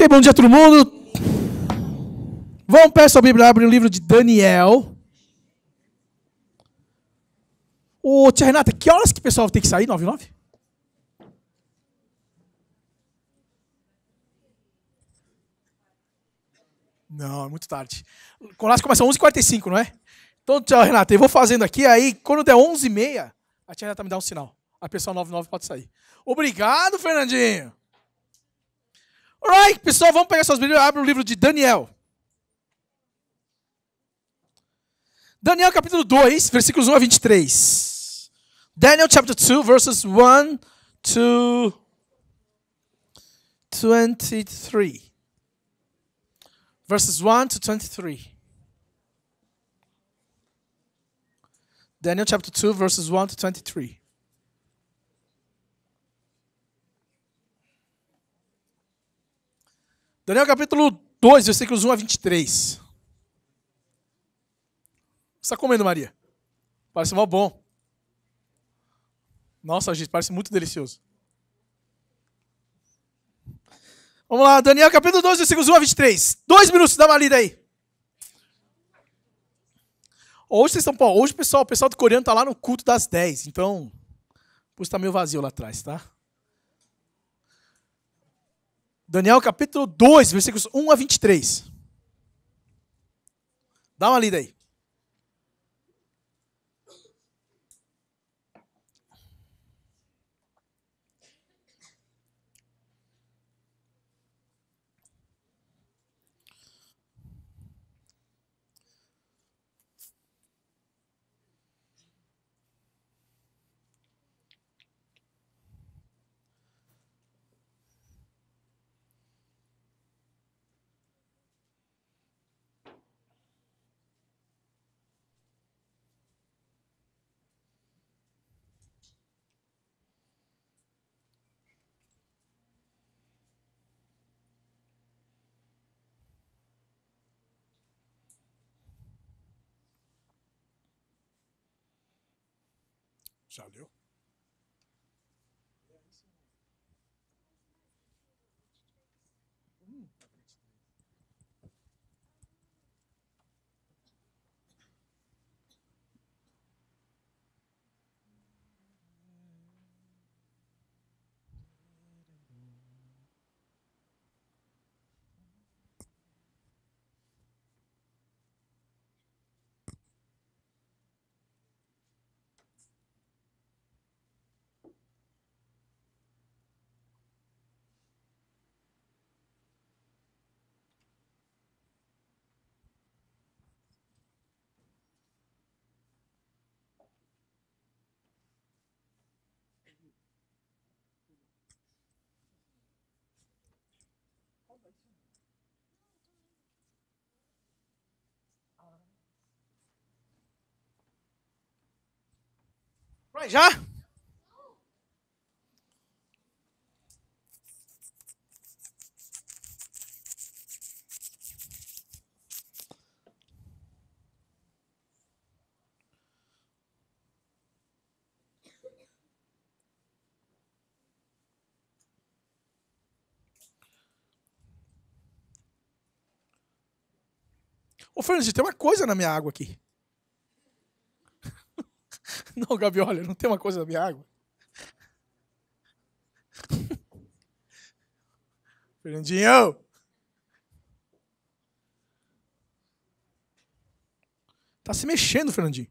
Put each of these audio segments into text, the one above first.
Ok, bom dia a todo mundo. Vamos pegar sua Bíblia, abre o livro de Daniel. Ô, tia Renata, que horas que o pessoal tem que sair? 9 e 9? Não, é muito tarde. O Colásio começa às 11h45, não é? Então, tia Renata, eu vou fazendo aqui, aí quando der 11h30, a tia Renata me dá um sinal. A pessoa 9 e 9 pode sair. Obrigado, Fernandinho. Alright, pessoal, vamos pegar suas Bíblias, abre o livro de Daniel. Daniel capítulo 2, versículos 1 a 23. Daniel chapter 2, verses 1 to 23. Verses 1 to 23. Daniel chapter 2, verses 1 to 23. Daniel capítulo 2, versículos 1 a 23. O que você está comendo, Maria? Parece mó bom. Nossa, gente, parece muito delicioso. Vamos lá, Daniel capítulo 2, versículos 1 a 23. 2 minutos, dá uma lida aí. Hoje vocês estão, hoje o pessoal do coreano está lá no culto das 10, então por isso está meio vazio lá atrás, tá? Daniel capítulo 2, versículos 1 a 23. Dá uma lida aí. Já leu? Vai já? Ô, Fernandinho, tem uma coisa na minha água aqui. Não, Gabi, olha, não tem uma coisa na minha água. Fernandinho! Tá se mexendo, Fernandinho.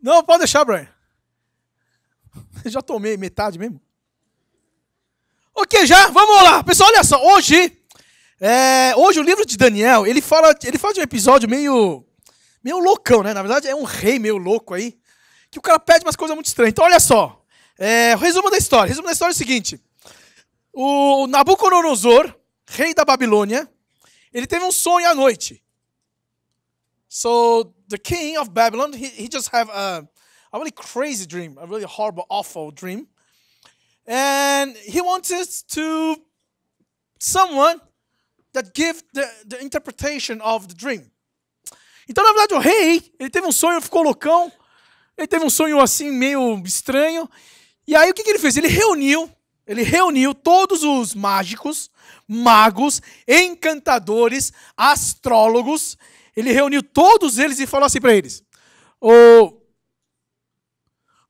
Não, pode deixar, Brian. Eu já tomei metade mesmo. Ok, já? Vamos lá. Pessoal, olha só. Hoje o livro de Daniel, ele fala de um episódio meio loucão, né? Na verdade, é um rei meio louco aí, que o cara pede umas coisas muito estranhas. Então, olha só. O resumo da história. O resumo da história é o seguinte. O Nabucodonosor, rei da Babilônia, ele teve um sonho à noite. So, the king of Babylon, he just have a really crazy dream, a really horrible, awful dream. And he wanted to someone that give the interpretation of the dream. Então, na verdade, o rei, ele teve um sonho, ficou loucão. Ele teve um sonho assim, meio estranho. E aí o que ele fez? Ele reuniu todos os mágicos, magos, encantadores, astrólogos. Ele reuniu todos eles e falou assim para eles: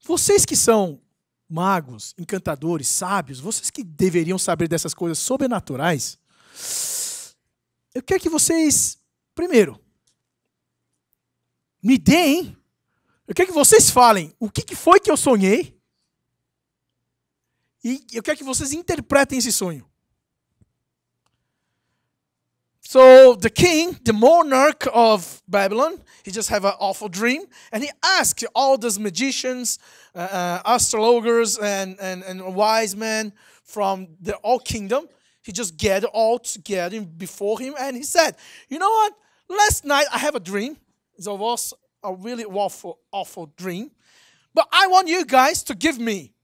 vocês que são magos, encantadores, sábios, vocês que deveriam saber dessas coisas sobrenaturais, eu quero que vocês, primeiro, me deem, eu quero que vocês falem o que foi que eu sonhei, e eu quero que vocês interpretem esse sonho. So the king, the monarch of Babylon, he just had an awful dream, and he asked all those magicians, astrologers, and wise men from the whole kingdom. He just gathered all together before him, and he said, "You know what? Last night I have a dream. It was a really awful dream, but I want you guys to give me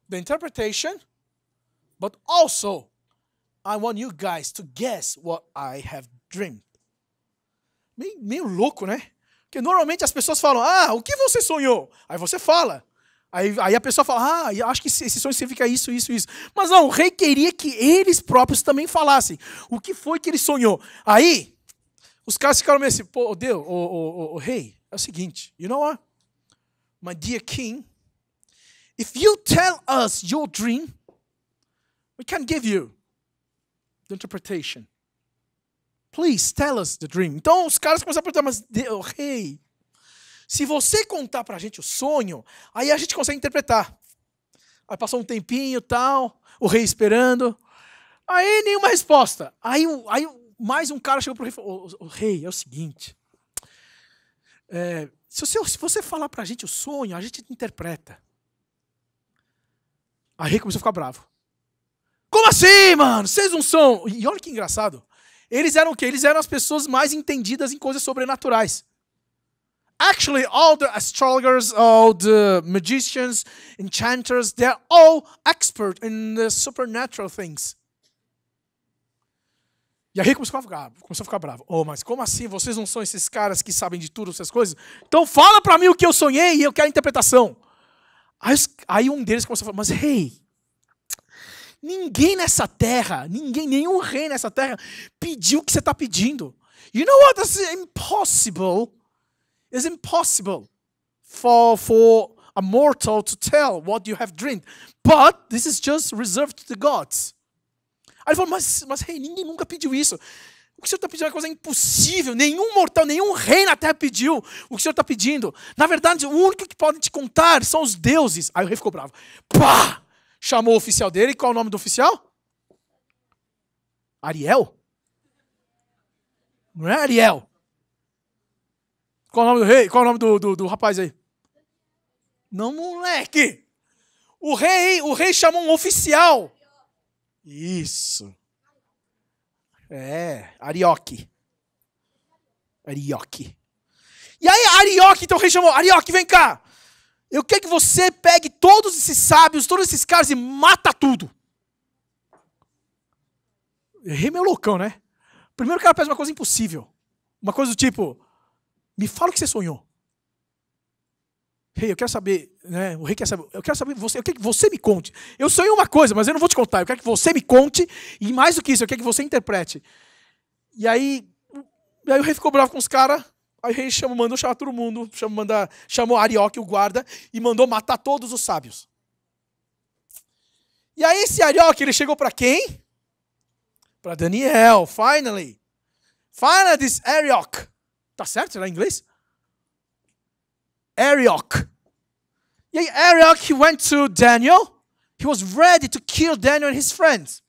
the interpretation, but also I want you guys to guess what I have dreamed." Meio louco, né? Porque normalmente as pessoas falam: o que você sonhou? Aí você fala. Aí a pessoa fala: eu acho que esse sonho significa isso, isso, isso. Mas não, o rei queria que eles próprios também falassem o que foi que ele sonhou. Aí, os caras ficaram meio assim: pô, Deus, o rei, é o seguinte, you know what? My dear king, if you tell us your dream, we can give you the interpretation. Please tell us the dream. Então os caras começaram a perguntar: mas rei, se você contar pra gente o sonho, aí a gente consegue interpretar. Aí passou um tempinho e tal, o rei esperando. Aí nenhuma resposta. Aí mais um cara chegou pro rei e falou: o rei, é o seguinte, se você falar pra gente o sonho, a gente interpreta. Aí o rei começou a ficar bravo. Como assim, mano? Vocês não são... E olha que engraçado. Eles eram o quê? Eles eram as pessoas mais entendidas em coisas sobrenaturais. Actually, all the astrologers, all the magicians, enchanters, they're all expert in the supernatural things. E aí começou a ficar bravo. Mas como assim? Vocês não são esses caras que sabem de tudo, essas coisas? Então fala pra mim o que eu sonhei e eu quero a interpretação. Aí um deles começou a falar: mas rei, ninguém nessa terra, nenhum rei nessa terra pediu o que você está pedindo. You know what? That's impossible. It's impossible for a mortal to tell what you have dreamed. But this is just reserved to the gods. Aí ele falou: mas rei, ninguém nunca pediu isso. O que o senhor está pedindo é uma coisa impossível. Nenhum mortal, nenhum rei na terra pediu o que o senhor está pedindo. Na verdade, o único que pode te contar são os deuses. Aí o rei ficou bravo. Pá! Chamou o oficial dele. Qual é o nome do oficial? Ariel? Não é Ariel? Qual é o nome do rei? Qual é o nome do rapaz aí? Não, moleque. O rei chamou um oficial. Isso. Arioque. E aí, Arioque, então o rei chamou: Arioque, vem cá. Eu quero que você pegue todos esses sábios, todos esses caras e mata tudo. Rei meio loucão, né? Primeiro o cara pede uma coisa impossível. Uma coisa do tipo: me fala o que você sonhou. Rei, eu quero saber, né? O rei quer saber. Eu quero que você me conte. Eu sonhei uma coisa, mas eu não vou te contar. Eu quero que você me conte. E mais do que isso, eu quero que você interprete. E aí o rei ficou bravo com os caras. Aí o rei mandou chamar todo mundo, chamou Arioque, o guarda, e mandou matar todos os sábios. E aí esse Arioque, ele chegou para quem? Para Daniel, finally. Finally, this Arioque. Tá certo? Será em inglês? Arioque. E aí Arioque, he went to Daniel. He was ready to kill Daniel and his friends.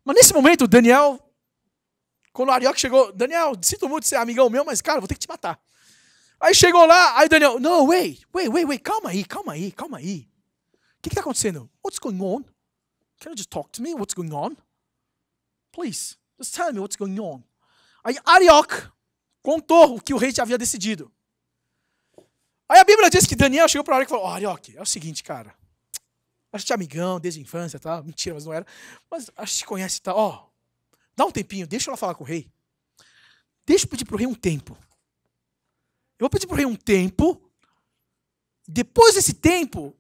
Mas nesse momento, Daniel... Quando o Arioque chegou: Daniel, sinto muito ser amigão meu, mas, cara, vou ter que te matar. Aí chegou lá, aí Daniel: no, wait, calma aí. O que está acontecendo? What's going on? Can you just talk to me? What's going on? Please, just tell me what's going on. Aí Arioque contou o que o rei já havia decidido. Aí a Bíblia diz que Daniel chegou para Arioque e falou: Arioque, é o seguinte, cara. A gente é amigão desde a infância, tá? Mentira, mas não era. Mas a gente se conhece, tá? Dá um tempinho, deixa ela falar com o rei. Deixa eu pedir para o rei um tempo. Eu vou pedir para o rei um tempo Depois desse tempo,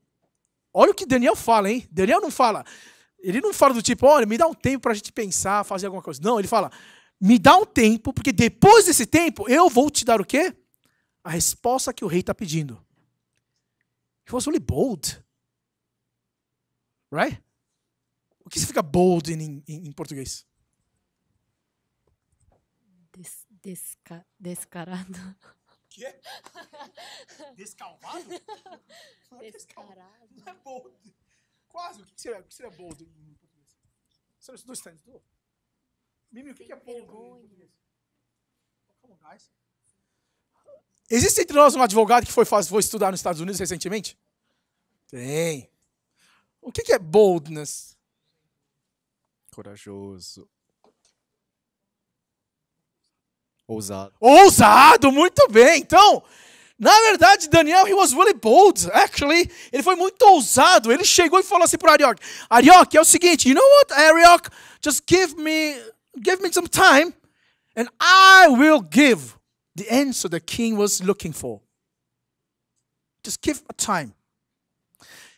olha o que Daniel fala, hein? Daniel não fala, ele não fala do tipo, olha, me dá um tempo para a gente pensar, fazer alguma coisa. Não, ele fala, me dá um tempo, porque depois desse tempo, eu vou te dar o quê? A resposta que o rei está pedindo. He was really bold. Right? O que significa bold em português? Descarado. Que é? Descalvado? Não é Descarado. Não é bold. Quase. O que seria bold em português? Você não estudou isso? Estudou? Mimi, o que é bold em português? Come on, guys. Existe entre nós um advogado que foi estudar nos Estados Unidos recentemente? Tem. O que é boldness? Corajoso. Ousado. Ousado, muito bem. Então, na verdade, Daniel, he was really bold. Actually, ele foi muito ousado. Ele chegou e falou assim para Arioch. Arioch, é o seguinte, you know what, Arioch? Just give me some time and I will give the answer the king was looking for. Just give a time.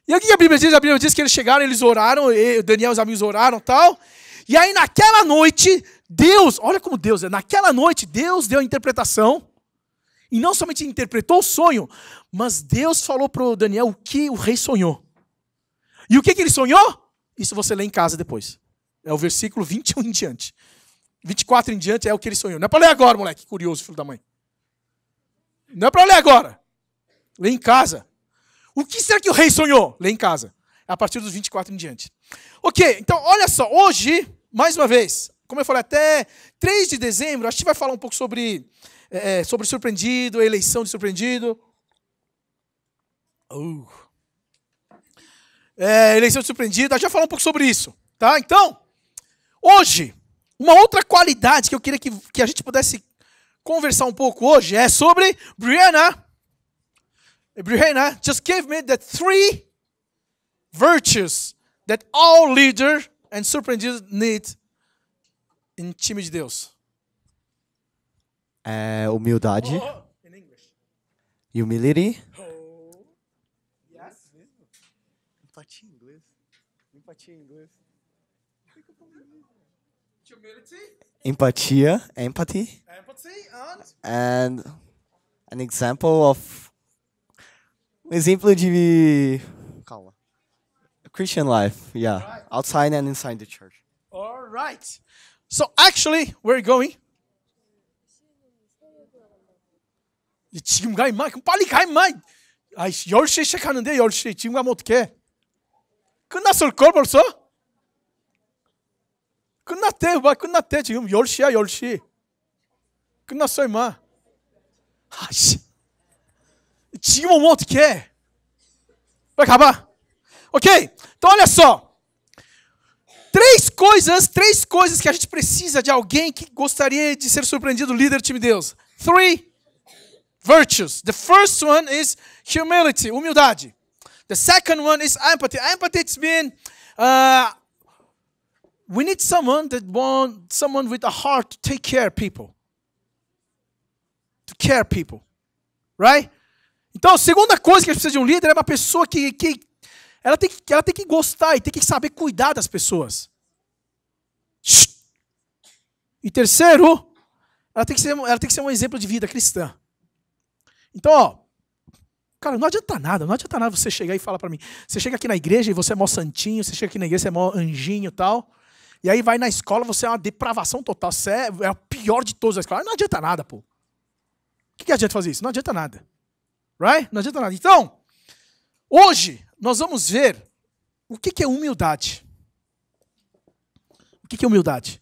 E o que a Bíblia diz? A Bíblia diz que eles chegaram, eles oraram, Daniel e os amigos oraram e tal. E aí naquela noite, Deus, olha como Deus é, naquela noite Deus deu a interpretação. E não somente interpretou o sonho, mas Deus falou para o Daniel o que o rei sonhou. E o que ele sonhou? Isso você lê em casa depois. É o versículo 21 em diante. 24 em diante é o que ele sonhou. Não é para ler agora, moleque, curioso, filho da mãe. Não é para ler agora. Lê em casa. O que será que o rei sonhou? Lê em casa. É a partir dos 24 em diante. Ok, então olha só. Hoje, mais uma vez, como eu falei, até 3 de dezembro, a gente vai falar um pouco sobre surpreendido, a eleição de surpreendido. Eleição de surpreendido, a gente vai falar um pouco sobre isso. Tá? Então, hoje, uma outra qualidade que eu queria que a gente pudesse conversar um pouco hoje é sobre Brianna, just give me the 3 virtues that all leader and surpreendido need em time de Deus. Humildade. In English. Humility. Yes. Empatia em inglês. Empatia em inglês. Humility. Empatia. Empathy. Empathy And an example of... Um exemplo de... Calma. Christian life, yeah. Right. Outside and inside the church. All right. So actually, where are you going? 지금 가 임마. 그럼 빨리 가 임마. 아이씨 10시에 시작하는데 10시. 지금 가면 어떡해? 끝났을걸 벌써? 끝났대. 지금 10시야 10시. 끝났어 임마. 아이씨. 지금 오면 어떡해? Vai acabar? Ok? Então olha só. 3 coisas que a gente precisa de alguém que gostaria de ser surpreendido, líder do time de Deus. 3 virtues. The first one is humility, humildade. The second one is empathy. Empathy, it's been, we need someone with a heart to take care of people. To care people. Right? Então, a segunda coisa que a gente precisa de um líder é uma pessoa que ela tem que gostar e tem que saber cuidar das pessoas. E terceiro, ela tem que ser um exemplo de vida cristã. Então, ó, cara, não adianta nada você chegar e falar pra mim. Você chega aqui na igreja e você é mó santinho, você chega aqui na igreja, você é mó anjinho e tal. E aí vai na escola, você é uma depravação total, você é o pior de todos da escola. Não adianta nada, pô. O que adianta fazer isso? Não adianta nada. Right? Não adianta nada. Então, hoje, nós vamos ver o que é humildade. O que é humildade?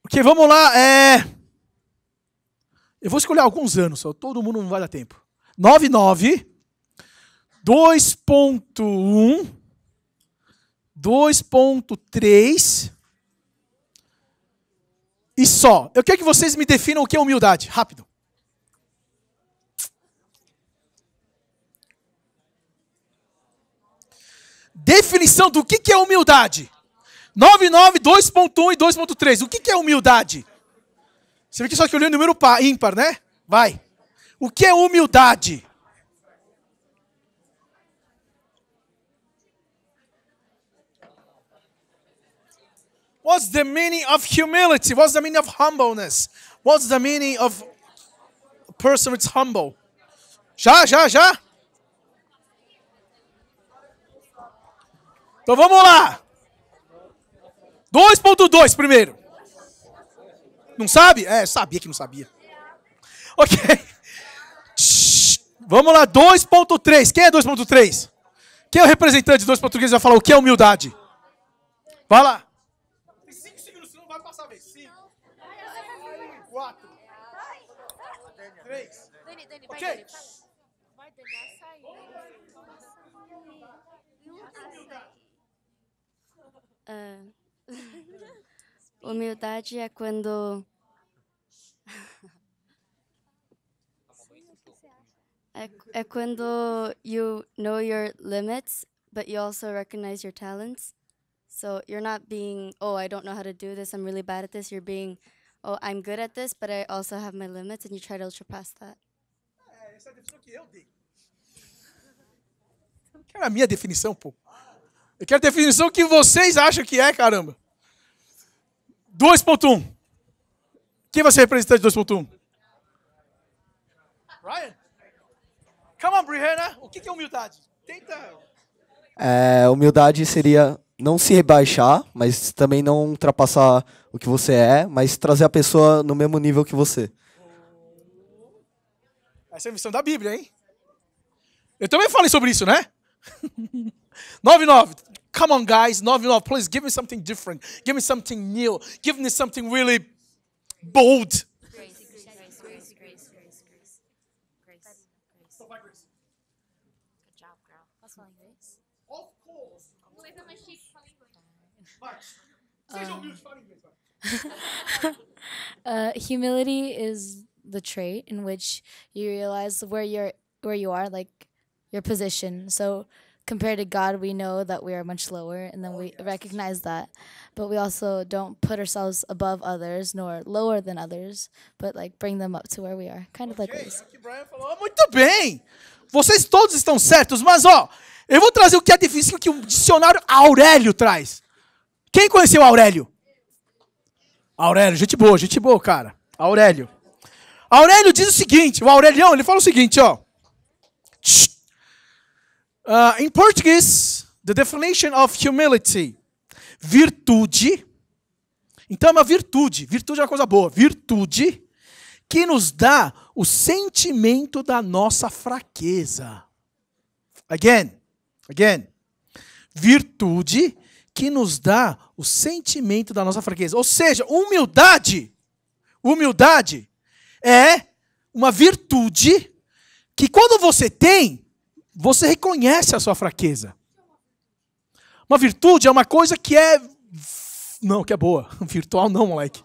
Ok, vamos lá. Eu vou escolher alguns anos, só todo mundo não vai dar tempo. 99, 2.1, 2.3 e só. Eu quero que vocês me definam o que é humildade. Rápido. Definição do que é humildade. 99, 2.1 e 2.3. O que é humildade? Você vê que só que eu li o número ímpar, né? Vai. O que é humildade? What's the meaning of humility? What's the meaning of humbleness? What's the meaning of a person that's humble? Já. Então vamos lá. 2.2 primeiro. Não sabe? Sabia que não sabia. Ok. Vamos lá, 2.3. Quem é 2.3? Quem é o representante de 2.3 vai falar o que é humildade? Vai lá. Tem 5 segundos, senão não vai passar a vez. 5, 4, 3. Dani, Ok. vai, Dani. Vai, Dani, açaí. Humildade é quando é quando you know your limits, but you also recognize your talents. So you're not being, oh, I don't know how to do this, I'm really bad at this. You're being, oh, I'm good at this, but I also have my limits, and you try to surpass that. Essa é a definição que eu dei. Eu não quero a minha definição, pô. Eu quero a definição que vocês acham que é, caramba. 2.1. Quem vai ser representante de 2.1? Ryan? Come on, Brianna. O que é humildade? Tenta. Humildade seria não se rebaixar, mas também não ultrapassar o que você é, mas trazer a pessoa no mesmo nível que você. Essa é a missão da Bíblia, hein? Eu também falei sobre isso, né? 9.9. Come on, guys. 9.9. Please give me something different. Give me something new. Give me something really bold. Grace. Good job, girl. Posso falar inglês? Of course. O inglês é mais chique, fala inglês. Seja humilde, fala inglês. Vai. Humility is the trait in which you realize where you are, like your position. So compared to God, we know that we are much lower, and then we recognize that. But we also don't put ourselves above others nor lower than others, but like bring them up to where we are. Kind of like Ok, this. é o que o Brian falou. Muito bem. Vocês todos estão certos, mas eu vou trazer o que é difícil que o dicionário Aurélio traz. Quem conheceu Aurélio? Aurélio, gente boa, cara. Aurélio diz o seguinte, o Aurelião, ele fala o seguinte, in Portuguese, the definition of humility, virtude. Então é uma virtude é uma coisa boa, virtude que nos dá o sentimento da nossa fraqueza. Again. Virtude que nos dá o sentimento da nossa fraqueza. Ou seja, humildade é uma virtude que quando você tem, você reconhece a sua fraqueza. Uma virtude é uma coisa que é... Não, que é boa. Virtual não, moleque.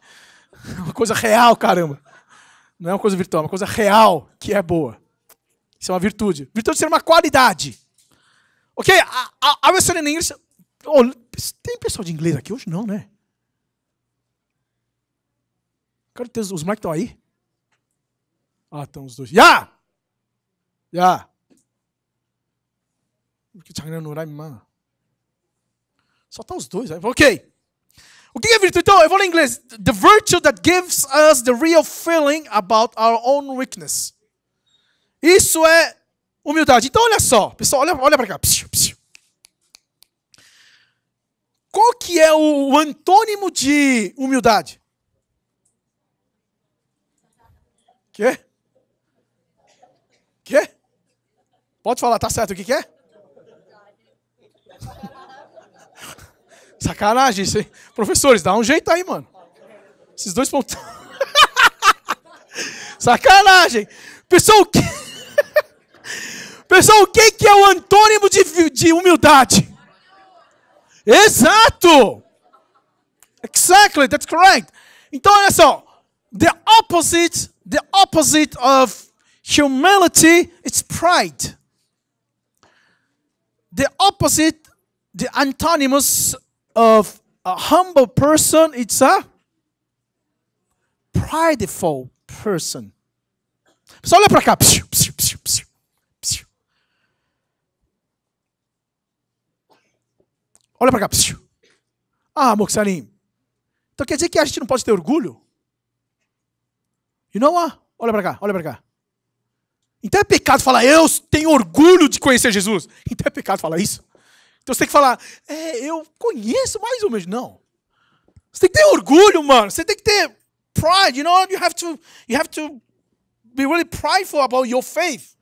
É uma coisa real, caramba. Não é uma coisa virtual, é uma coisa real que é boa. Isso é uma virtude. Virtude seria uma qualidade. Ok? I was studying English. Tem pessoal de inglês aqui hoje? Não, né? Cara, os moleques estão aí? Estão os dois. Ya! Só estão os dois. Ok. O que é virtude? Então, eu vou ler em inglês. The virtue that gives us the real feeling about our own weakness. Isso é humildade. Então, olha só. Pessoal, olha para cá. Qual que é o antônimo de humildade? Quê? Pode falar, tá certo, o que é? Sacanagem isso aí. Professores, dá um jeito aí, mano. Esses dois pontos. Sacanagem. Pessoal, o que é o antônimo de humildade? Exato! Exactly, that's correct. Então, olha só. The opposite of humility is pride. The antonyms of a humble person, it's a prideful person. Pessoal, olha para cá. Olha para cá. Moxarim. Então quer dizer que a gente não pode ter orgulho? You know what? Olha para cá, olha para cá. Então é pecado falar, eu tenho orgulho de conhecer Jesus. Então é pecado falar isso. Então você tem que falar, eu conheço mais ou menos. Não. Você tem que ter orgulho, mano. Você tem que ter pride. You know, you have to be really prideful about your faith.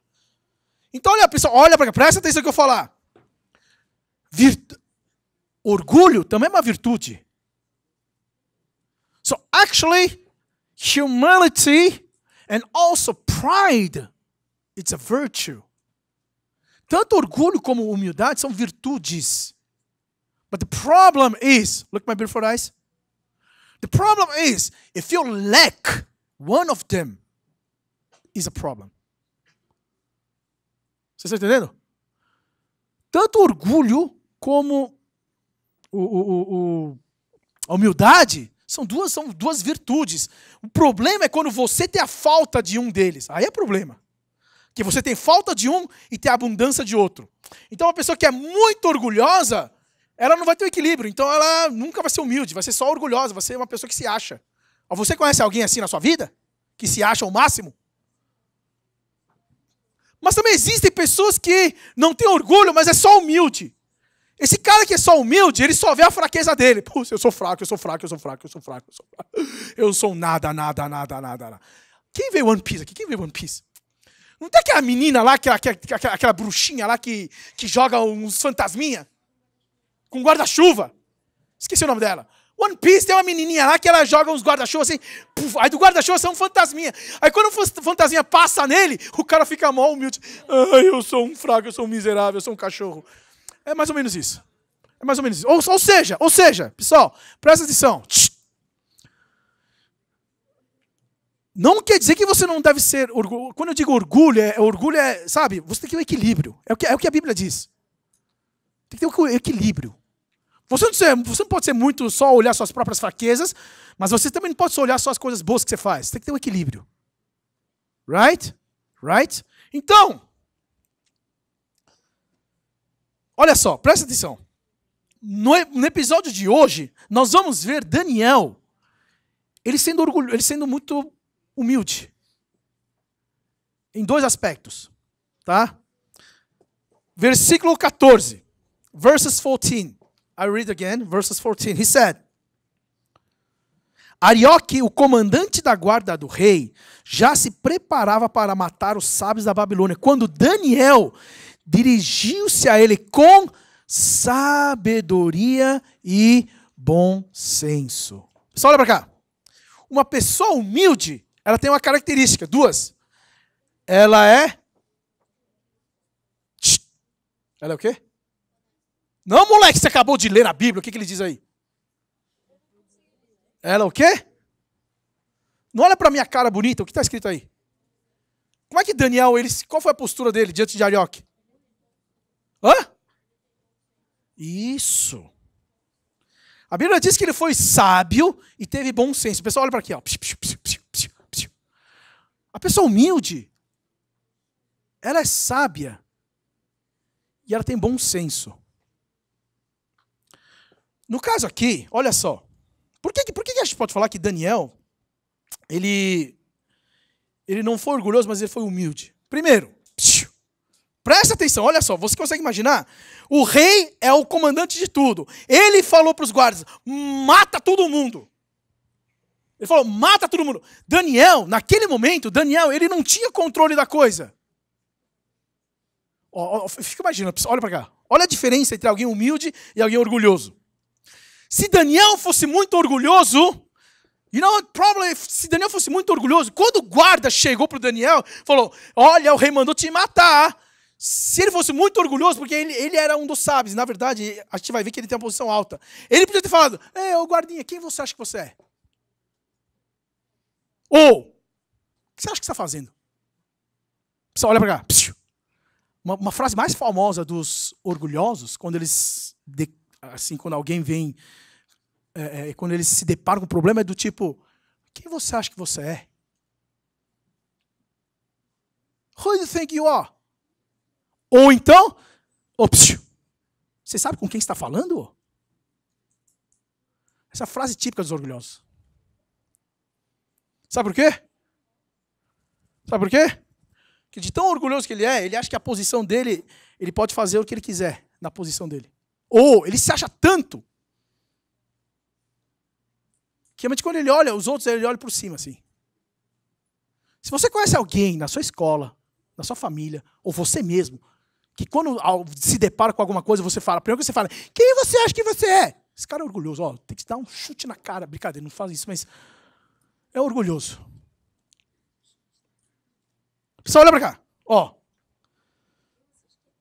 Então olha, pessoal, olha para cá, presta atenção no que eu vou falar. Orgulho também é uma virtude. So actually, humility and also pride, it's a virtue. Tanto orgulho como humildade são virtudes. But the problem is, look at my beautiful eyes. The problem is, if you lack one of them, is a problem. Vocês estão entendendo? Tanto orgulho como a humildade são duas virtudes. O problema é quando você tem a falta de um deles. Aí é problema. Que você tem falta de um e tem abundância de outro. Então uma pessoa que é muito orgulhosa, ela não vai ter o equilíbrio. Então ela nunca vai ser humilde, vai ser só orgulhosa, vai ser uma pessoa que se acha. Você conhece alguém assim na sua vida? Que se acha o máximo? Mas também existem pessoas que não têm orgulho, mas é só humilde. Esse cara que é só humilde, ele só vê a fraqueza dele. Pô, eu sou fraco, eu sou fraco, eu sou fraco, eu sou fraco, eu sou fraco. Eu sou nada. Quem vê One Piece aqui? Quem vê One Piece? Não tem aquela menina lá, aquela bruxinha lá que joga uns fantasminha? Com guarda-chuva. Esqueci o nome dela. One Piece tem uma menininha lá que ela joga uns guarda-chuva assim. Puf, aí do guarda-chuva sai um fantasminha. Aí quando o fantasminha passa nele, o cara fica mó humilde. Ai, eu sou um fraco, eu sou um miserável, eu sou um cachorro. É mais ou menos isso. É mais ou menos isso. Ou seja, pessoal, presta atenção. Não quer dizer que você não deve ser orgulho. Quando eu digo orgulho, sabe, você tem que ter um equilíbrio. É o que a Bíblia diz. Tem que ter um equilíbrio. Você não pode ser muito só olhar suas próprias fraquezas, mas você também não pode só olhar só as coisas boas que você faz. Tem que ter um equilíbrio. Right? Então, olha só, presta atenção. No episódio de hoje, nós vamos ver Daniel, ele sendo muito humilde. Em dois aspectos. Tá? Versículo 14. Verses 14. I read again, verses 14. He said, Arioque, o comandante da guarda do rei, já se preparava para matar os sábios da Babilônia, quando Daniel dirigiu-se a ele com sabedoria e bom senso. Pessoal, olha para cá. Uma pessoa humilde, ela tem uma característica, duas. Ela é o quê? Não, moleque, você acabou de ler a Bíblia. O que ele diz aí? Ela o quê? Não olha para minha cara bonita. O que está escrito aí? Como é que Daniel, qual foi a postura dele diante de Arioque? Hã? Isso. A Bíblia diz que ele foi sábio e teve bom senso. O pessoal olha para aqui. Ó. A pessoa humilde, ela é sábia e ela tem bom senso. No caso aqui, olha só. Por que a gente pode falar que Daniel, ele não foi orgulhoso, mas ele foi humilde? Primeiro, presta atenção, olha só. Você consegue imaginar? O rei é o comandante de tudo. Ele falou para os guardas, mata todo mundo. Ele falou, mata todo mundo. Daniel, naquele momento, ele não tinha controle da coisa. Fica imaginando, olha para cá. Olha a diferença entre alguém humilde e alguém orgulhoso. Se Daniel fosse muito orgulhoso, se Daniel fosse muito orgulhoso, quando o guarda chegou para o Daniel, falou, olha, o rei mandou te matar. Se ele fosse muito orgulhoso, porque ele era um dos sábios, na verdade, a gente vai ver que ele tem uma posição alta. Ele podia ter falado, ô guardinha, quem você acha que você é? Ou, o que você acha que você está fazendo? Pessoal, olha para cá. Uma frase mais famosa dos orgulhosos, quando alguém vem, quando eles se deparam com um problema, é do tipo, quem você acha que você é? Who do you think you are? Ou então, você sabe com quem está falando? Essa frase típica dos orgulhosos. Sabe por quê? Sabe por quê? Porque de tão orgulhoso que ele acha que a posição dele, ele pode fazer o que ele quiser na posição dele. Ou ele se acha tanto que realmente quando ele olha os outros, ele olha por cima assim. Se você conhece alguém na sua escola, na sua família, ou você mesmo, que quando se depara com alguma coisa, você fala, primeiro que você fala, quem você acha que você é? Esse cara é orgulhoso, ó, tem que te dar um chute na cara, brincadeira, não faz isso, mas é orgulhoso. Pessoal, olha pra cá, ó.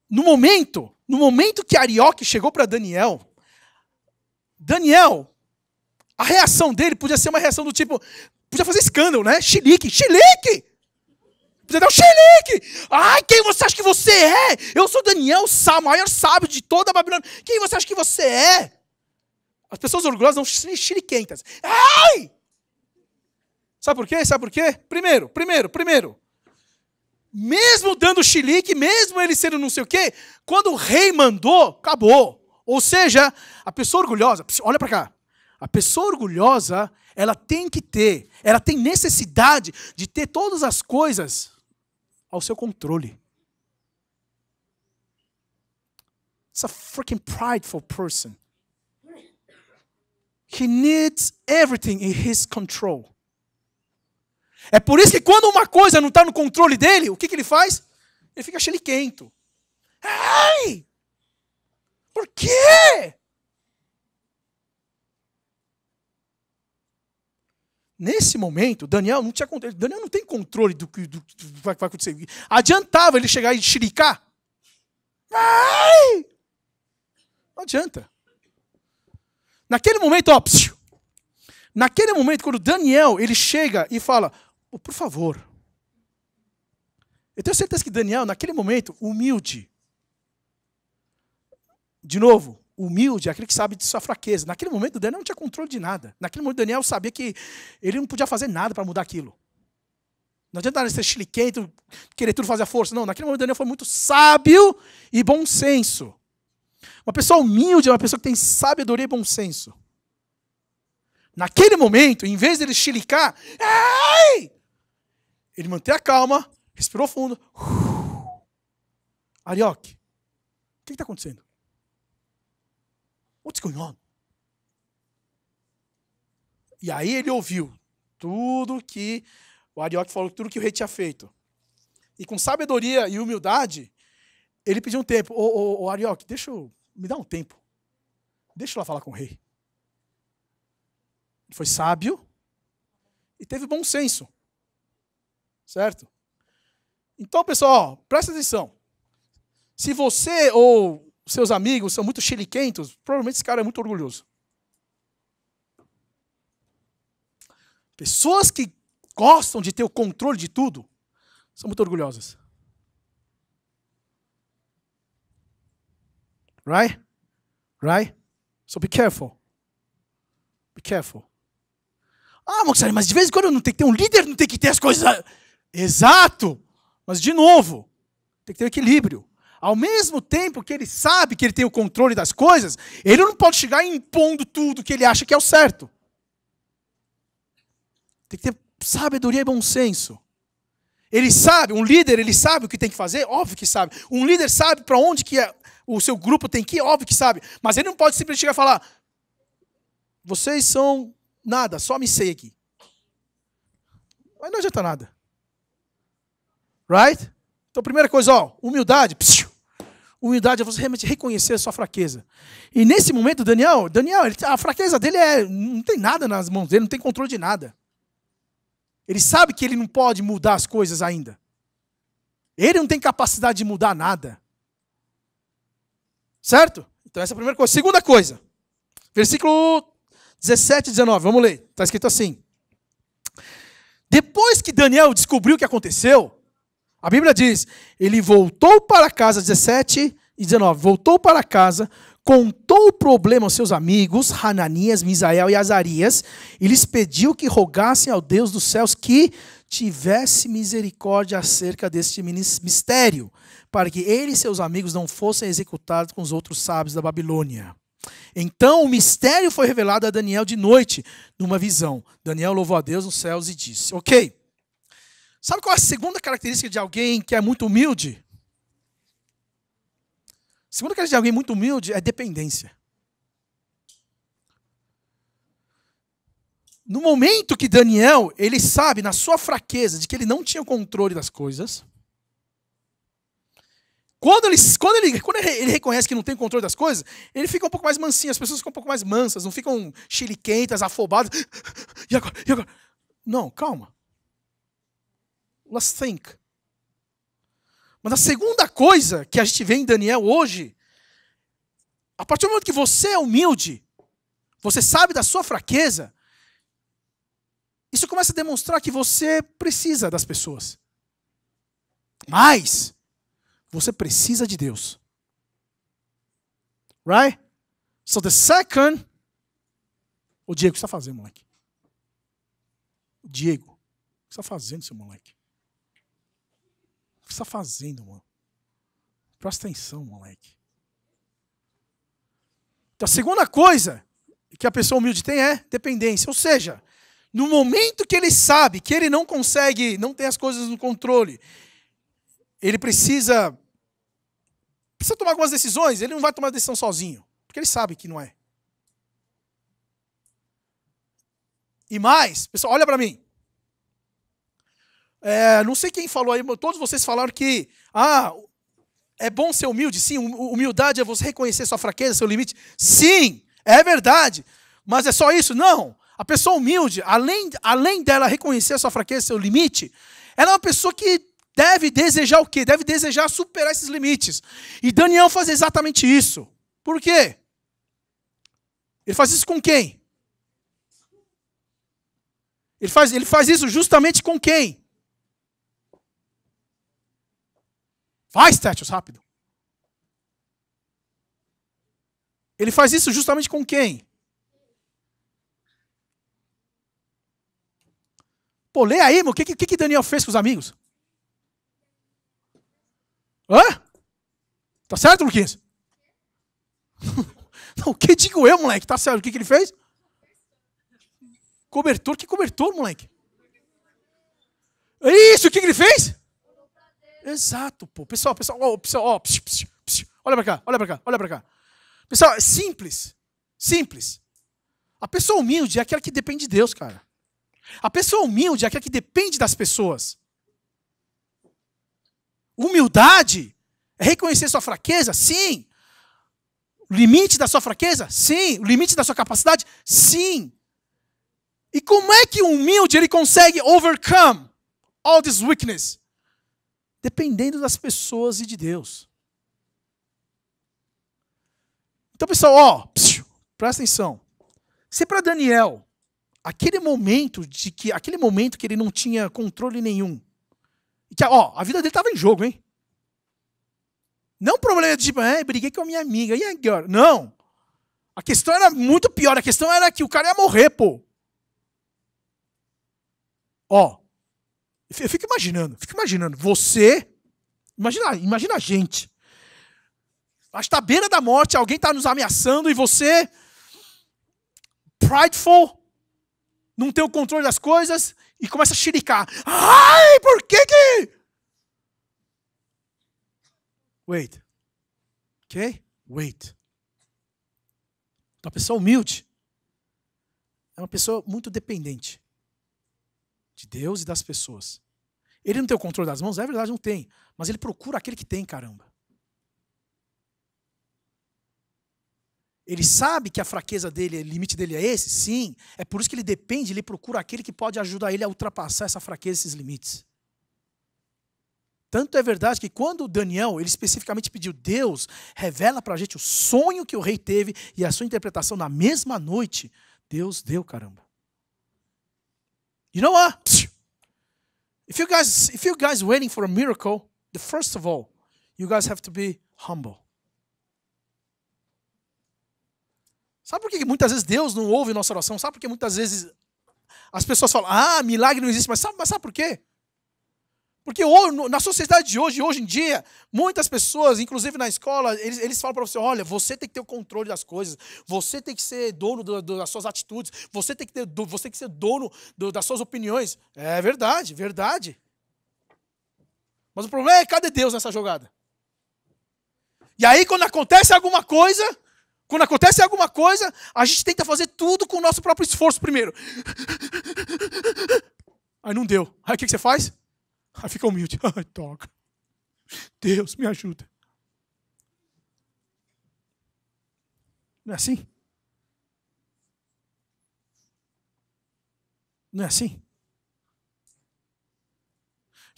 No momento que Arioque chegou para Daniel, a reação dele podia ser uma reação do tipo, podia fazer escândalo, né? Chilique! Podia dar um chilique! Ai, quem você acha que você é? Eu sou Daniel, o maior sábio de toda a Babilônia. Quem você acha que você é? As pessoas orgulhosas dão chiliquentas. Ai! Sabe por quê? Sabe por quê? Primeiro. Mesmo dando chilique, mesmo ele sendo não sei o quê, quando o rei mandou, acabou. Ou seja, a pessoa orgulhosa, olha pra cá. A pessoa orgulhosa, ela tem necessidade de ter todas as coisas ao seu controle. It's a freaking prideful person. He needs everything in his control. É por isso que quando uma coisa não está no controle dele, o que ele faz? Ele fica chiliquento. Ai! Por quê? Nesse momento, Daniel não tinha controle. Daniel não tem controle do que vai acontecer. Adiantava ele chegar e chilicar? Ai! Não adianta. Naquele momento, naquele momento, quando Daniel ele chega e fala, por favor. Eu tenho certeza que Daniel, naquele momento, humilde. De novo, humilde é aquele que sabe de sua fraqueza. Naquele momento, Daniel não tinha controle de nada. Naquele momento, Daniel sabia que ele não podia fazer nada para mudar aquilo. Não adianta ele ser chiliquento, querer tudo fazer a força. Não, naquele momento, Daniel foi muito sábio e bom senso. Uma pessoa humilde é uma pessoa que tem sabedoria e bom senso. Naquele momento, em vez dele chilicar, ele manteve a calma, respirou fundo. Arioque, o que está acontecendo? What's going on? E aí ele ouviu tudo que o Arioque falou, tudo que o rei tinha feito. E com sabedoria e humildade, ele pediu um tempo. Ô Arioque, me dá um tempo. Deixa eu lá falar com o rei. Ele foi sábio e teve bom senso. Certo? Então, pessoal, presta atenção. Se você ou seus amigos são muito chiliquentos, provavelmente esse cara é muito orgulhoso. Pessoas que gostam de ter o controle de tudo são muito orgulhosas. Right? So be careful. Be careful. Ah, Moxari, mas de vez em quando não tem que ter um líder, não tem que ter as coisas... Exato! Mas, de novo, tem que ter equilíbrio. Ao mesmo tempo que ele sabe que ele tem o controle das coisas, ele não pode chegar impondo tudo que ele acha que é o certo. Tem que ter sabedoria e bom senso. Ele sabe, um líder, ele sabe o que tem que fazer? Óbvio que sabe. Um líder sabe para onde que o seu grupo tem que ir? Óbvio que sabe. Mas ele não pode simplesmente chegar e falar, vocês são nada, só me sei aqui. Mas não adianta nada. Right? Então, primeira coisa, humildade. Humildade é você realmente reconhecer a sua fraqueza. E nesse momento, Daniel, a fraqueza dele não tem nada nas mãos dele, não tem controle de nada. Ele sabe que ele não pode mudar as coisas ainda. Ele não tem capacidade de mudar nada. Certo? Então, essa é a primeira coisa. Segunda coisa. Versículo 17 e 19. Vamos ler. Está escrito assim. Depois que Daniel descobriu o que aconteceu, a Bíblia diz, ele voltou para casa, 17 e 19, voltou para casa, contou o problema aos seus amigos, Hananias, Misael e Azarias, e lhes pediu que rogassem ao Deus dos céus que tivesse misericórdia acerca deste mistério, para que ele e seus amigos não fossem executados com os outros sábios da Babilônia. Então o mistério foi revelado a Daniel de noite, numa visão. Daniel louvou a Deus nos céus e disse, ok. Sabe qual é a segunda característica de alguém que é muito humilde? A segunda característica de alguém muito humilde é dependência. No momento que Daniel, ele sabe, na sua fraqueza, de que ele não tinha o controle das coisas, quando ele reconhece que não tem controle das coisas, ele fica um pouco mais mansinho, as pessoas ficam um pouco mais mansas, não ficam chiliquentas, afobadas. E agora? E agora? Não, calma. Let's think. Mas a segunda coisa que a gente vê em Daniel hoje, a partir do momento que você é humilde, você sabe da sua fraqueza, isso começa a demonstrar que você precisa das pessoas. Mas você precisa de Deus. Right? So the second... Ô Diego, o que você está fazendo, moleque? Diego, o que você está fazendo, seu moleque? O que você está fazendo, mano? Presta atenção, moleque. Então a segunda coisa que a pessoa humilde tem é dependência. Ou seja, no momento que ele sabe que ele não consegue, não tem as coisas no controle, ele precisa tomar algumas decisões, ele não vai tomar decisão sozinho, porque ele sabe que não é. E mais, pessoal, olha para mim. Não sei quem falou aí, todos vocês falaram que é bom ser humilde. Sim, humildade é você reconhecer sua fraqueza, seu limite. Sim, é verdade. Mas é só isso? Não. A pessoa humilde, além dela reconhecer a sua fraqueza, seu limite, ela é uma pessoa que deve desejar o quê? Deve desejar superar esses limites. E Daniel faz exatamente isso. Por quê? Ele faz isso com quem? Ele faz isso justamente com quem? Vai, Stétios, rápido. Ele faz isso justamente com quem? Pô, lê aí, o que Daniel fez com os amigos? Hã? Tá certo, Luquinhas? Não, o que digo eu, moleque? Tá certo, o que ele fez? Cobertor? Que cobertor, moleque? Isso, o que ele fez? Exato, pô. Pessoal, olha pra cá, olha pra cá, olha pra cá. Pessoal, é simples. Simples. A pessoa humilde é aquela que depende de Deus, cara. A pessoa humilde é aquela que depende das pessoas. Humildade é reconhecer sua fraqueza? Sim. O limite da sua fraqueza? Sim. O limite da sua capacidade? Sim. E como é que o humilde ele consegue overcome all this weakness? Dependendo das pessoas e de Deus. Então, pessoal, presta atenção. Se para Daniel, aquele momento que ele não tinha controle nenhum, e que a vida dele estava em jogo, hein? Não problema de tipo, briguei com a minha amiga, e agora? Não. A questão era muito pior, a questão era que o cara ia morrer, pô. Eu fico imaginando, você, imagina a gente. Acho que tá à beira da morte, alguém está nos ameaçando e você, prideful, não tem o controle das coisas e começa a chiricar. Ai, por que? Wait. Ok? Wait. Então, a pessoa humilde é uma pessoa muito dependente de Deus e das pessoas. Ele não tem o controle das mãos? É verdade, não tem. Mas ele procura aquele que tem, caramba. Ele sabe que a fraqueza dele, o limite dele é esse? Sim. É por isso que ele depende, ele procura aquele que pode ajudar ele a ultrapassar essa fraqueza, esses limites. Tanto é verdade que quando Daniel, ele especificamente pediu, Deus, revela pra gente o sonho que o rei teve e a sua interpretação na mesma noite, Deus deu, caramba. You know what? If you guys waiting for a miracle, first of all, you guys have to be humble. Sabe por que muitas vezes Deus não ouve nossa oração? Sabe por que muitas vezes as pessoas falam, milagre não existe, mas sabe por quê? Porque na sociedade de hoje em dia, muitas pessoas, inclusive na escola, eles falam para você, olha, você tem que ter o controle das coisas, você tem que ser dono das suas atitudes, você tem que ser dono das suas opiniões. É verdade, verdade. Mas o problema é, cadê Deus nessa jogada? E aí, quando acontece alguma coisa, a gente tenta fazer tudo com o nosso próprio esforço primeiro. Aí não deu. Aí o que você faz? Aí fica humilde. Ai, toca. Deus, me ajuda. Não é assim? Não é assim?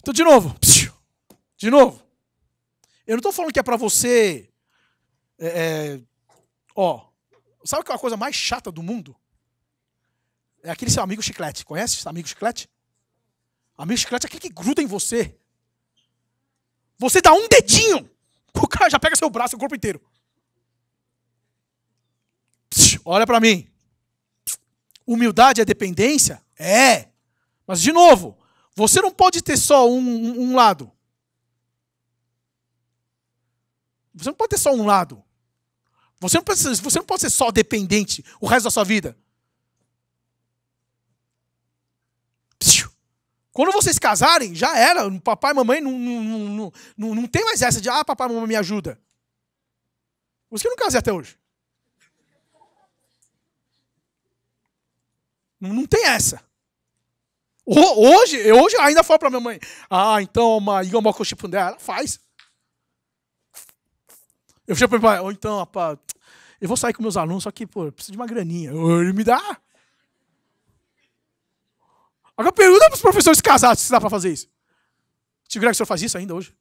Então, de novo. Eu não estou falando que é para você... sabe que é a coisa mais chata do mundo? É aquele seu amigo chiclete. Conhece esse amigo chiclete? Amigo chiclete é aquele que gruda em você. Você dá um dedinho, o cara já pega seu braço, seu corpo inteiro. Olha para mim. Humildade é dependência? É. Mas, de novo, você não pode ter só um lado. Você não pode ter só um lado. Você não pode ser só dependente o resto da sua vida. Quando vocês casarem, já era. Papai e mamãe não tem mais essa de, papai e mamãe me ajuda. Por isso que eu não casei até hoje. Não tem essa. Hoje eu ainda falo pra minha mãe, então, ela faz. Eu chego pro meu pai, então, rapaz, eu vou sair com meus alunos, só que, eu preciso de uma graninha. Ele me dá. Agora pergunta para os professores casados se dá para fazer isso. Tio Greg, o senhor faz isso ainda hoje?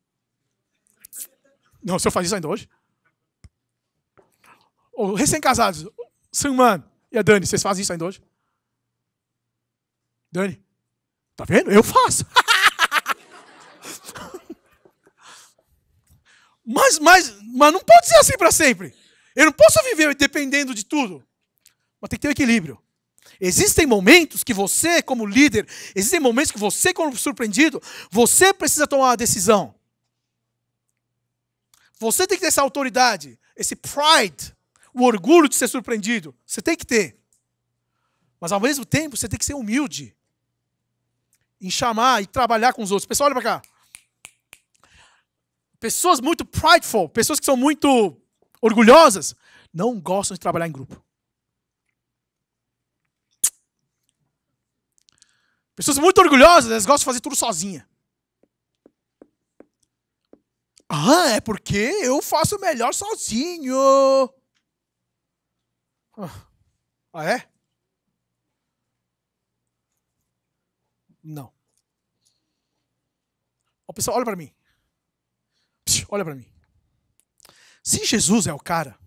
Não, o senhor faz isso ainda hoje? Recém-casados, Saman e a Dani, vocês fazem isso ainda hoje? Dani, tá vendo? Eu faço. mas não pode ser assim para sempre. Eu não posso viver dependendo de tudo. Mas tem que ter um equilíbrio. Existem momentos que você, como líder, existem momentos que você, como surpreendido, você precisa tomar uma decisão. Você tem que ter essa autoridade, esse pride, o orgulho de ser surpreendido. Você tem que ter. Mas, ao mesmo tempo, você tem que ser humilde em chamar e trabalhar com os outros. Pessoal, olha para cá. Pessoas muito prideful, pessoas que são muito orgulhosas, não gostam de trabalhar em grupo. Pessoas muito orgulhosas, elas gostam de fazer tudo sozinha. É porque eu faço melhor sozinho. É? Não. Pessoal, olha para mim. Olha para mim. Se Jesus é o cara,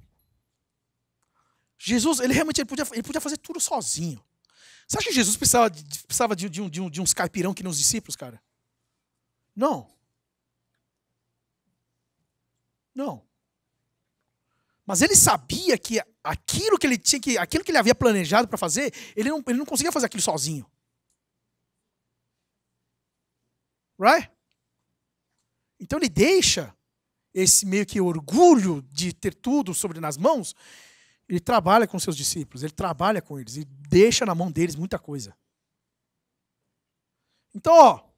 Jesus, ele realmente podia fazer tudo sozinho. Você acha que Jesus precisava de uns caipirão que nem os discípulos, cara? Não. Não. Mas ele sabia que aquilo que ele havia planejado para fazer, ele não conseguia fazer aquilo sozinho. Right? Então ele deixa esse meio que orgulho de ter tudo nas mãos. Ele trabalha com seus discípulos, ele trabalha com eles e deixa na mão deles muita coisa. Então,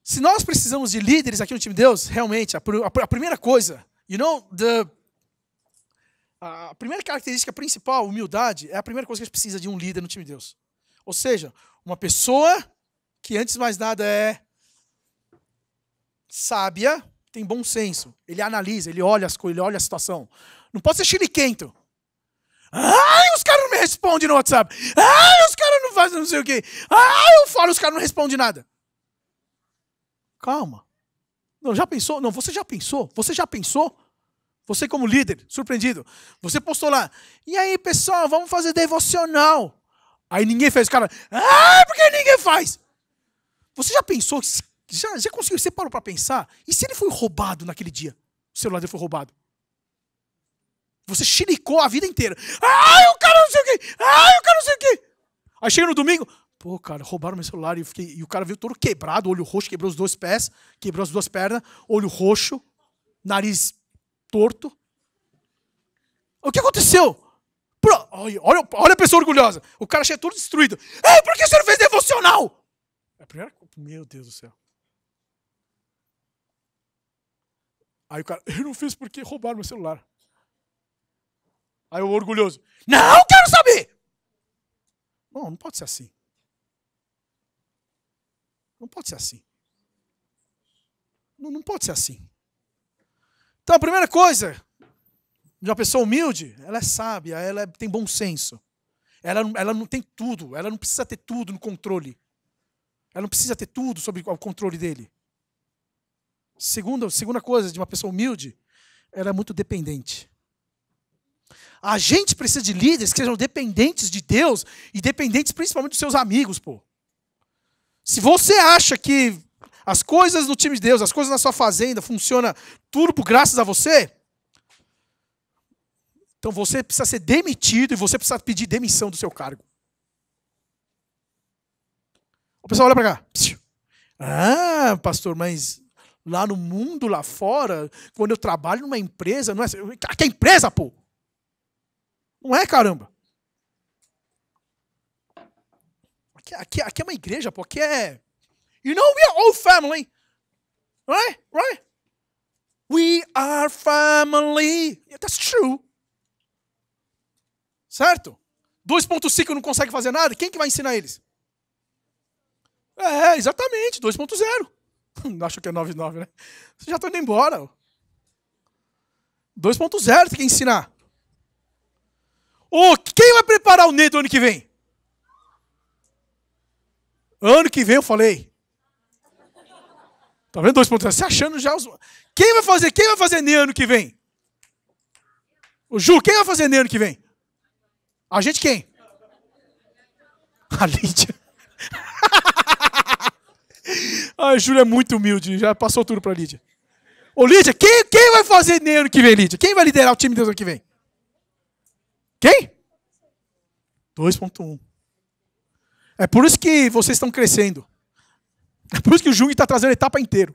se nós precisamos de líderes aqui no time de Deus, realmente, a primeira coisa, a primeira característica principal, humildade, é a primeira coisa que a gente precisa de um líder no time de Deus. Ou seja, uma pessoa que antes de mais nada é sábia, tem bom senso. Ele analisa, ele olha as coisas, ele olha a situação. Não pode ser chiliquento. Os caras não me respondem no WhatsApp. Os caras não fazem não sei o quê. Eu falo, os caras não respondem nada. Calma. Não, já pensou? Não, você já pensou? Você já pensou? Você como líder, surpreendido. Você postou lá. E aí, pessoal, vamos fazer devocional. Aí ninguém fez. O cara, por que ninguém faz? Você já pensou? Já conseguiu? Você parou para pensar? E se ele foi roubado naquele dia? O celular dele foi roubado. Você chilicou a vida inteira. O cara não sei o quê. O cara não sei o quê. Aí chega no domingo. Pô, cara, roubaram meu celular e o cara veio todo quebrado, olho roxo, quebrou os 2 pés, quebrou as 2 pernas, olho roxo, nariz torto. O que aconteceu? Olha a pessoa orgulhosa. O cara chega todo destruído. Ei, por que você não fez devocional? É a primeira coisa. Meu Deus do céu. Aí o cara, eu não fiz porque roubaram meu celular. Aí o orgulhoso, não quero saber! Não pode ser assim. Não pode ser assim. Não pode ser assim. Então a primeira coisa de uma pessoa humilde, ela é sábia, ela tem bom senso. Ela não tem tudo, ela não precisa ter tudo no controle. Ela não precisa ter tudo sob o controle dele. Segunda coisa de uma pessoa humilde, ela é muito dependente. A gente precisa de líderes que sejam dependentes de Deus e dependentes principalmente dos seus amigos, pô. Se você acha que as coisas no time de Deus, as coisas na sua fazenda funcionam tudo por graças a você, então você precisa ser demitido e você precisa pedir demissão do seu cargo. O pessoal olha para cá. Ah, pastor, mas lá no mundo, lá fora, quando eu trabalho numa empresa, não é... Aqui é empresa, pô! Não é, caramba? Aqui é uma igreja, pô. Aqui é... You know, we are all family. Right? Right? We are family. That's true. Certo? 2.5 não consegue fazer nada? Quem que vai ensinar eles? É, exatamente. 2.0. Acho que é 9.9, né? Vocês já estão indo embora. 2.0 tem que ensinar. Quem vai preparar o Ney do ano que vem? Ano que vem eu falei. Tá vendo 2.0? Você achando já os... Quem vai fazer Ney ano que vem? O Ju, quem vai fazer Ney ano que vem? A gente quem? A Lídia. A Júlia é muito humilde, já passou tudo pra Lídia. Ô Lídia, quem vai fazer Ney ano que vem, Lídia? Quem vai liderar o time de Deus ano que vem? Quem? 2.1. É por isso que vocês estão crescendo. É por isso que o Jung está trazendo a etapa inteira.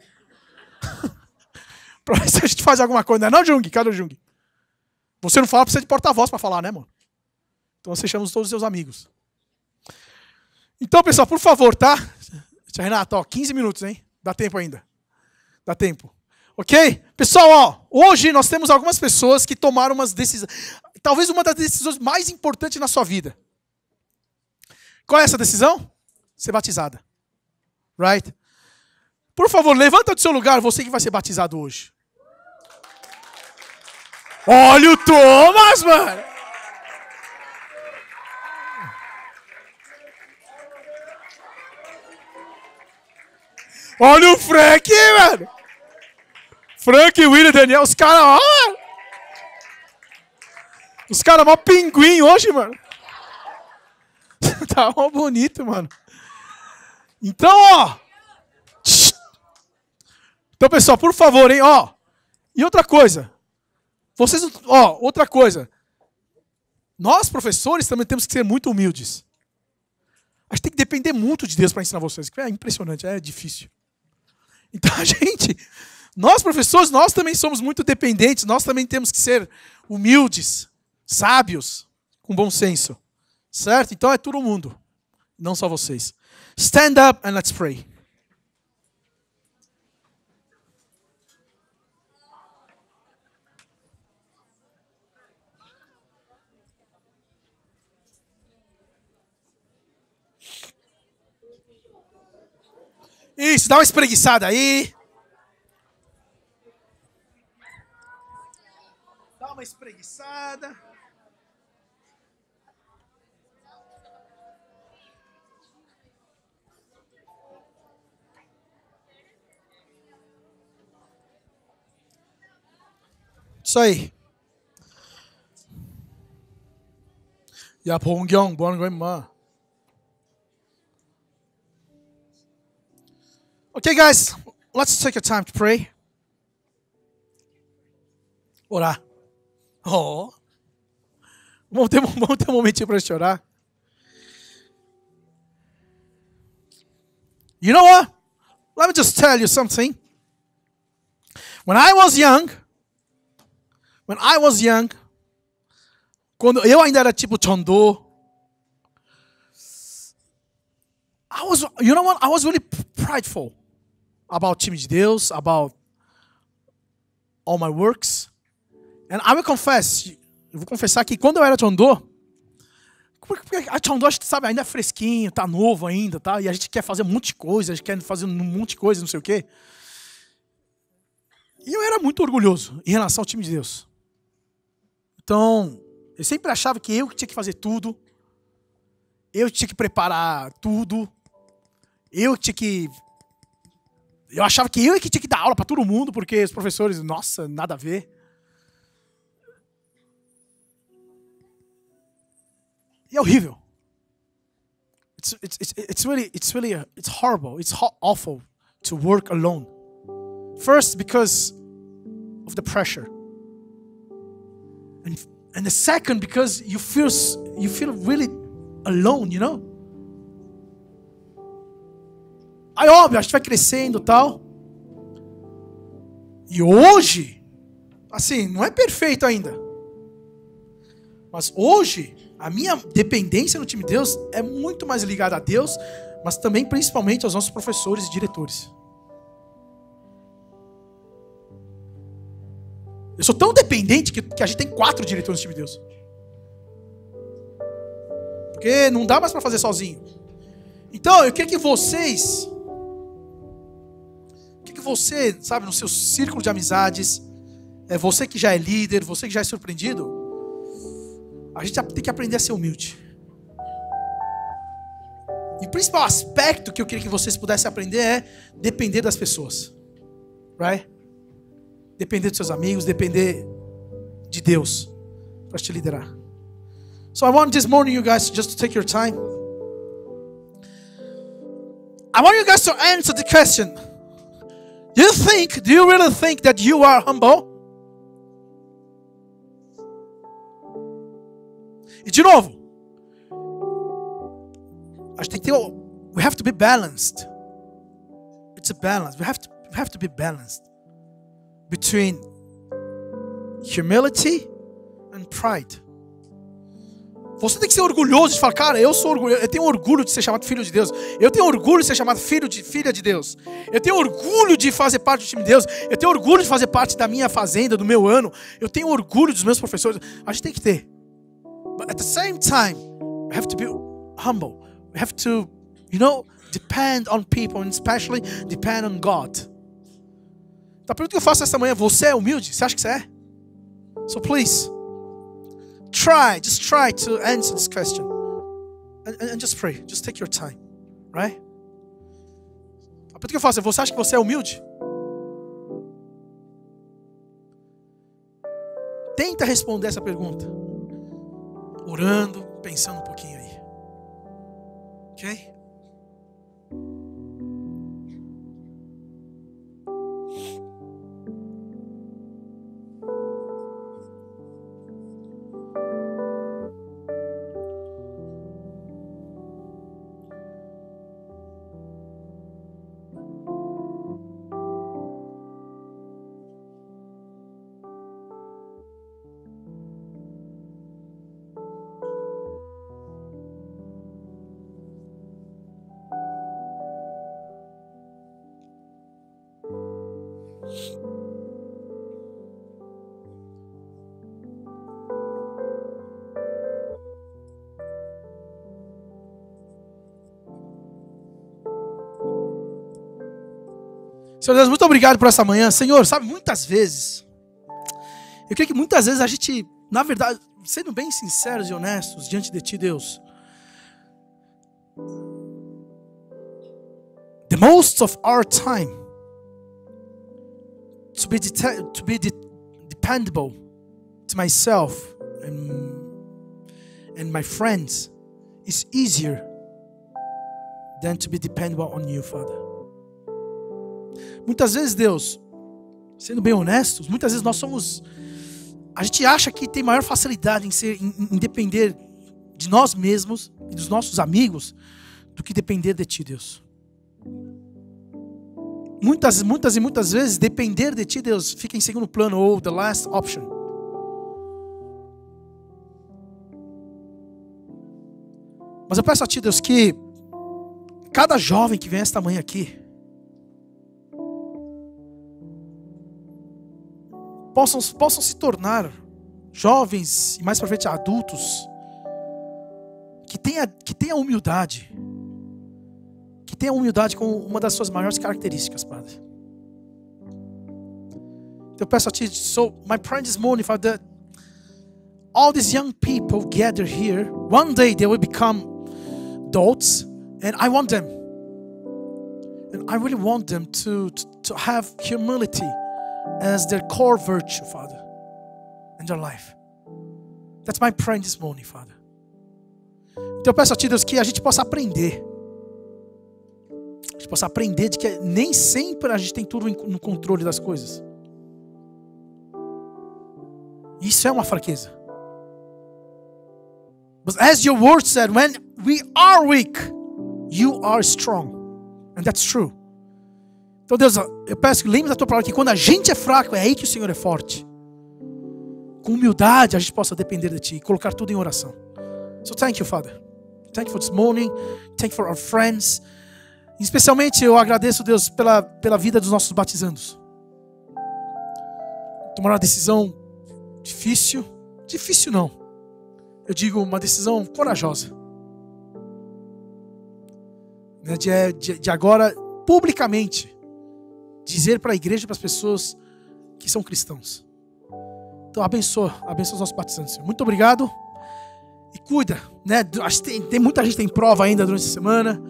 Para ver se a gente faz alguma coisa. Não, Jung? Cadê o Jung? Você não fala, precisa de porta-voz para falar, né, mano? Então você chama todos os seus amigos. Então, pessoal, por favor, tá? Tia Renata, ó, 15 minutos, hein? Dá tempo ainda. Dá tempo. Ok? Pessoal, ó, hoje nós temos algumas pessoas que tomaram umas decisões. Talvez uma das decisões mais importantes na sua vida. Qual é essa decisão? Ser batizada. Right? Por favor, levanta do seu lugar, você que vai ser batizado hoje. Olha o Thomas, mano! Olha o Frank, mano! Frank, William, Daniel, os caras, ó, mano! Os caras mó pinguim hoje, mano. Tá mó bonito, mano. Então, ó. Então, pessoal, por favor, hein, ó. E outra coisa. Vocês, ó, outra coisa. Nós, professores, também temos que ser muito humildes. A gente tem que depender muito de Deus para ensinar vocês. É impressionante, é difícil. Então, nós, professores, nós também somos muito dependentes. Nós também temos que ser humildes, sábios, com bom senso. Certo? Então é todo mundo. Não só vocês. Stand up and let's pray. Isso, dá uma espreguiçada aí. Dá uma espreguiçada. Isso aí. 야, 봉경, 뭐 하는 거야, 임마? Okay, guys, let's take a time to pray. Orar. Oh. Vamos ter um momentinho para chorar. You know what? Let me just tell you something. When I was young, quando eu ainda era tipo Chondo, you know what? I was really prideful about time de Deus, about all my works. And I will confess, eu vou confessar que quando eu era Chondo, porque a Chondo, a gente sabe, ainda é fresquinho, tá novo ainda, tá? E a gente quer fazer um monte de coisa, a gente quer fazer um monte de coisa, não sei o quê. E eu era muito orgulhoso em relação ao time de Deus. Então, eu sempre achava que eu tinha que fazer tudo. Eu tinha que preparar tudo. Eu achava que eu que tinha que dar aula para todo mundo, porque os professores, nossa, nada a ver. E é horrível. It's horrible. It's awful to work alone. First, because of the pressure, and the second, because you feel really alone, you know. Aí, óbvio, a gente vai crescendo e tal. E hoje, assim, não é perfeito ainda. Mas hoje, a minha dependência no time de Deus é muito mais ligada a Deus, mas também, principalmente, aos nossos professores e diretores. Eu sou tão dependente que a gente tem 4 diretores no time de Deus. Porque não dá mais para fazer sozinho. Então, eu queria que você, sabe, no seu círculo de amizades, você que já é líder, você que já é surpreendido, a gente tem que aprender a ser humilde. E o principal aspecto que eu queria que vocês pudessem aprender é depender das pessoas. Right? Depender dos seus amigos, depender de Deus para te liderar. So I want this morning you guys just to take your time. I want you guys to answer the question. Do you really think that you are humble? E de novo, a gente tem que ter, we have to be balanced. It's a balance. We have to be balanced between humility and pride. Você tem que ser orgulhoso de falar, cara, eu tenho orgulho de ser chamado filho de Deus. Eu tenho orgulho de ser chamado filha de Deus. Eu tenho orgulho de fazer parte do time de Deus. Eu tenho orgulho de fazer parte da minha fazenda, do meu ano. Eu tenho orgulho dos meus professores. A gente tem que ter. But at the same time, we have to be humble. We have to, depend on people and especially depend on God. Então a pergunta que eu faço esta manhã, você é humilde? Você acha que você é? So please, just try to answer this question. And just pray, just take your time, right? A pergunta que eu faço é, você acha que você é humilde? Tenta responder essa pergunta. Orando, pensando um pouquinho aí. Ok? Senhor Deus, muito obrigado por essa manhã. Senhor, sabe, muitas vezes, eu creio que muitas vezes a gente, na verdade, sendo bem sinceros e honestos diante de Ti, Deus, the most of our time to be dependable to myself and my friends is easier than to be dependable on You, Father. Muitas vezes, Deus, sendo bem honestos, muitas vezes a gente acha que tem maior facilidade em depender de nós mesmos e dos nossos amigos do que depender de Ti, Deus. muitas e muitas vezes, depender de ti, Deus, fica em segundo plano, ou the last option. Mas eu peço a ti, Deus, que cada jovem que vem esta manhã aqui possam se tornar jovens e mais pra frente adultos que tenha humildade. Que tenha humildade como uma das suas maiores características, Padre. Então eu peço a ti, so my prayer this morning, Father, that all these young people gather here, one day they will become adults, and I want them, and I really want them to have humility as their core virtue, Father, in their life. That's my prayer this morning, Father. Então eu peço a ti, Deus, que a gente possa aprender. A gente possa aprender de que nem sempre a gente tem tudo no controle das coisas. Isso é uma fraqueza. But as your word said, when we are weak, you are strong. And that's true. Então, Deus, eu peço que lembre da tua palavra que quando a gente é fraco, é aí que o Senhor é forte. Com humildade a gente possa depender de ti e colocar tudo em oração. So thank you, Father. Thank you for this morning. Thank you for our friends. Especialmente eu agradeço, Deus, pela vida dos nossos batizandos. Tomar uma decisão difícil. Difícil não. Eu digo uma decisão corajosa. De agora, publicamente, dizer para a igreja e para as pessoas que são cristãos. Então abençoa os nossos batizantes, Senhor. Muito obrigado. E cuida, né? Tem muita gente que tem prova ainda durante a semana.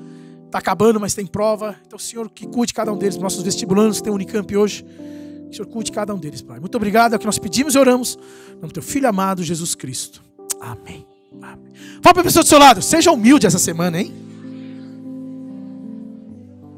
Está acabando, mas tem prova. Então, Senhor, que cuide cada um deles. Nossos vestibulandos que tem Unicamp hoje. Que o Senhor cuide cada um deles, Pai. Muito obrigado. É o que nós pedimos e oramos. No nome do teu Filho amado, Jesus Cristo. Amém. Amém. Fala para a pessoa do seu lado. Seja humilde essa semana, hein?